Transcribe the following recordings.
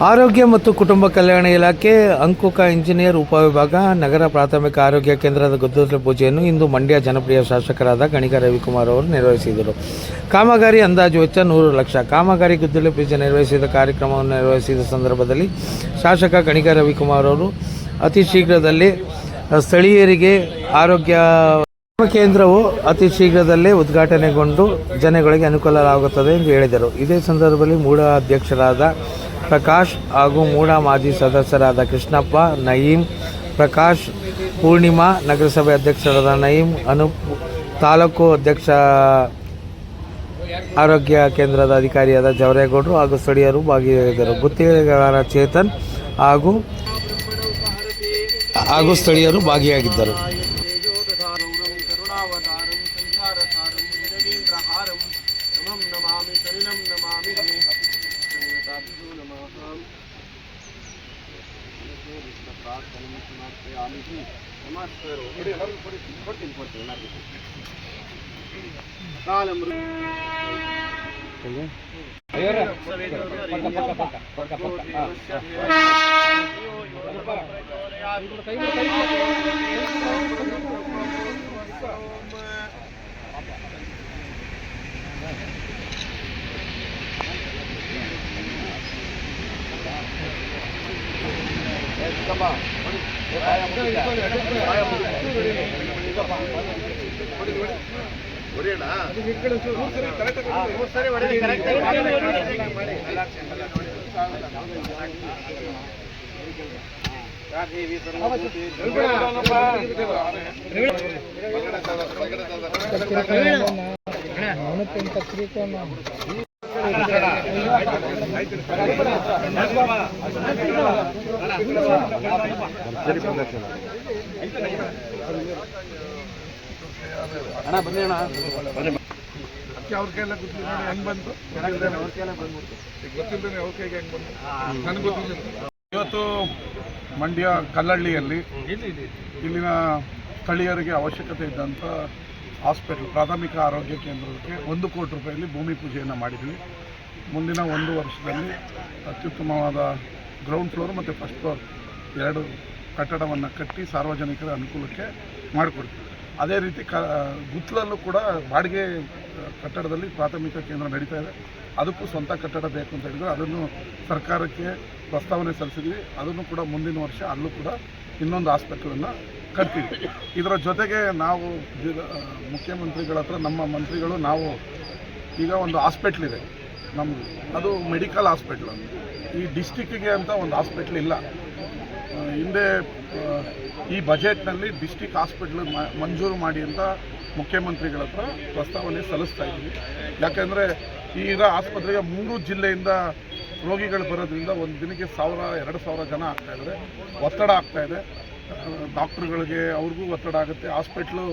ಆರೋಗ್ಯ ಮತ್ತು ಕುಟುಂಬ ಕಲ್ಯಾಣ ಇಲಾಖೆ ಅಂಕುಕ ಇಂಜಿನಿಯರ್ ಉಪವಿಭಾಗ ನಗರ ಪ್ರಾಥಮಿಕ ಆರೋಗ್ಯ ಕೇಂದ್ರದ ಗುದ್ದಲಿ ಪೂಜೆಯನ್ನು ಇಂದು ಮಂಡ್ಯ ಜನಪ್ರಿಯ ಶಾಸಕರಾದ ಗಣಿಗ ರವಿಕುಮಾರ್ ಅವರು ನಿರ್ವಹಿಸಿದರು. ಕಾಮಗಾರಿ ಅಂದಾಜು ವೆಚ್ಚ 100 ಲಕ್ಷ. ಕಾಮಗಾರಿ ಗುದ್ದಲಿ ಪೂಜೆ ನಿರ್ವಹಿಸಿದ ಕಾರ್ಯಕ್ರಮವನ್ನು ನಿರ್ವಹಿಸಿದ ಸಂದರ್ಭದಲ್ಲಿ ಶಾಸಕ ಗಣಿಗ ರವಿಕುಮಾರ್ ಅವರು ಅತಿ ಶೀಘ್ರದಲ್ಲೇ ಸ್ಥಳೀಯರಿಗೆ ಆರೋಗ್ಯ ಕೇಂದ್ರವು ಅತಿ ಶೀಘ್ರದಲ್ಲೇ ಉದ್ಘಾಟನೆಗೊಂಡು ಜನಗಳಿಗೆ ಅನುಕೂಲವಾಗುತ್ತದೆ ಎಂದು ಹೇಳಿದರು. ಇದೇ ಸಂದರ್ಭದಲ್ಲಿ ಮೂಡ ಅಧ್ಯಕ್ಷರಾದ ಪ್ರಕಾಶ್ ಹಾಗೂ ಮೂಡ ಮಾಜಿ ಸದಸ್ಯರಾದ ಕೃಷ್ಣಪ್ಪ, ನಯೀಂ, ಪ್ರಕಾಶ್, ಪೂರ್ಣಿಮಾ, ನಗರಸಭೆ ಅಧ್ಯಕ್ಷರಾದ ನಯೀಂ, ಅನೂಪ್, ತಾಲೂಕು ಅಧ್ಯಕ್ಷ ಆರೋಗ್ಯ ಕೇಂದ್ರದ ಅಧಿಕಾರಿಯಾದ ಜವರೇಗೌಡರು ಹಾಗೂ ಸ್ಥಳೀಯರು ಭಾಗಿಯಾಗಿದ್ದರು. ಗುತ್ತಿಗೆಗಾರ ಚೇತನ್ ಹಾಗೂ ಸ್ಥಳೀಯರು ಭಾಗಿಯಾಗಿದ್ದರು. ಅವ್ರ ಕೈಯೆಲ್ಲ ಗೊತ್ತಿಲ್ಲ ಹೆಂಗ್ ಬಂತು ಗೊತ್ತಿಲ್ಲ ಅವ್ರ ಕೈಗೆ ಹೆಂಗ್ ಬಂತು ನನಗೆ ಗೊತ್ತಿಲ್ಲ. ಇವತ್ತು ಮಂಡ್ಯ ಕಲ್ಲಹಳ್ಳಿಯಲ್ಲಿ ಇಲ್ಲಿನ ಸ್ಥಳೀಯರಿಗೆ ಅವಶ್ಯಕತೆ ಇದ್ದಂಥ ಹಾಸ್ಪಿಟಲ್ ಪ್ರಾಥಮಿಕ ಆರೋಗ್ಯ ಕೇಂದ್ರಕ್ಕೆ 1 ಕೋಟಿ ರೂಪಾಯಿಯಲ್ಲಿ ಭೂಮಿ ಪೂಜೆಯನ್ನು ಮಾಡಿದ್ವಿ. ಮುಂದಿನ 1 ವರ್ಷದಲ್ಲಿ ಅತ್ಯುತ್ತಮವಾದ ಗ್ರೌಂಡ್ ಫ್ಲೋರ್ ಮತ್ತು ಫಸ್ಟ್ ಫ್ಲೋರ್ 2 ಕಟ್ಟಡವನ್ನು ಕಟ್ಟಿ ಸಾರ್ವಜನಿಕರ ಅನುಕೂಲಕ್ಕೆ ಮಾಡಿಕೊಡ್ತೀವಿ. ಅದೇ ರೀತಿ ಗುತ್ತಲಲ್ಲೂ ಕೂಡ ಬಾಡಿಗೆ ಕಟ್ಟಡದಲ್ಲಿ ಪ್ರಾಥಮಿಕ ಕೇಂದ್ರ ನಡೀತಾ ಇದೆ. ಅದಕ್ಕೂ ಸ್ವಂತ ಕಟ್ಟಡ ಬೇಕು ಅಂತ ಹೇಳಿದ್ರು. ಅದನ್ನು ಸರ್ಕಾರಕ್ಕೆ ಪ್ರಸ್ತಾವನೆ ಸಲ್ಲಿಸಿದ್ವಿ. ಅದನ್ನು ಕೂಡ ಮುಂದಿನ ವರ್ಷ ಅಲ್ಲೂ ಕೂಡ ಇನ್ನೊಂದು ಹಾಸ್ಪಿಟಲನ್ನು ಕಟ್ತೀವಿ. ಇದರ ಜೊತೆಗೆ ನಾವು ಮುಖ್ಯಮಂತ್ರಿಗಳ ಹತ್ರ ನಮ್ಮ ಮಂತ್ರಿಗಳು ನಾವು ಈಗ ಒಂದು ಹಾಸ್ಪಿಟ್ಲ್ ಇದೆ ನಮ್ಮದು, ಅದು ಮೆಡಿಕಲ್ ಹಾಸ್ಪಿಟ್ಲ್. ಈ ಡಿಸ್ಟಿಕ್ಕಿಗೆ ಅಂತ ಒಂದು ಹಾಸ್ಪಿಟ್ಲ್ ಇಲ್ಲ. ಹಿಂದೆ ಈ ಬಜೆಟ್ನಲ್ಲಿ ಡಿಸ್ಟಿಕ್ ಹಾಸ್ಪಿಟ್ಲ್ ಮಂಜೂರು ಮಾಡಿ ಅಂತ ಮುಖ್ಯಮಂತ್ರಿಗಳ ಹತ್ರ ಪ್ರಸ್ತಾವನೆ ಸಲ್ಲಿಸ್ತಾ ಇದ್ದೀವಿ. ಯಾಕೆಂದರೆ ಈಗ ಆಸ್ಪತ್ರೆಗೆ 3 ಜಿಲ್ಲೆಯಿಂದ ರೋಗಿಗಳು ಬರೋದ್ರಿಂದ ಒಂದು ದಿನಕ್ಕೆ 1000-2000 ಜನ ಆಗ್ತಾಯಿದ್ದಾರೆ. ಒತ್ತಡ ಆಗ್ತಾಯಿದೆ ಡಾಕ್ಟ್ರುಗಳಿಗೆ, ಅವ್ರಿಗೂ ಒತ್ತಡ ಆಗುತ್ತೆ. ಹಾಸ್ಪಿಟ್ಲು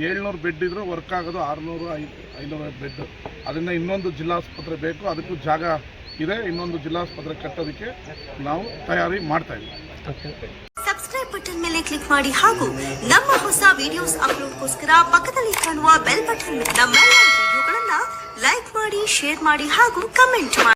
700 ಬೆಡ್ ಇದ್ದರೂ ವರ್ಕ್ ಆಗೋದು 600-500 ಬೆಡ್. ಅದರಿಂದ ಇನ್ನೊಂದು ಜಿಲ್ಲಾಸ್ಪತ್ರೆ ಬೇಕು. ಅದಕ್ಕೂ ಜಾಗ ಇದೆ. ಇನ್ನೊಂದು ಜಿಲ್ಲಾಸ್ಪತ್ರೆ ಕಟ್ಟೋದಕ್ಕೆ ನಾವು ತಯಾರಿ ಮಾಡ್ತಾಯಿದ್ದೀವಿ. ಸಬ್ಸ್ಕ್ರೈಬ್ ಬಟನ್ ಮೇಲೆ ಕ್ಲಿಕ್ ಮಾಡಿ ಹಾಗೂ ನಮ್ಮ ಹೊಸ ವಿಡಿಯೋಸ್ ಅಪ್ಲೋಡ್ಗೋಸ್ಕರ ಪಕ್ಕದಲ್ಲಿ ಕಾಣುವ ಬೆಲ್ ಬಟನ್ ನಮ್ಮೆಲ್ಲ ವಿಡಿಯೋಗಳನ್ನ ಲೈಕ್ ಮಾಡಿ, ಶೇರ್ ಮಾಡಿ ಹಾಗೂ ಕಮೆಂಟ್ ಮಾಡಿ.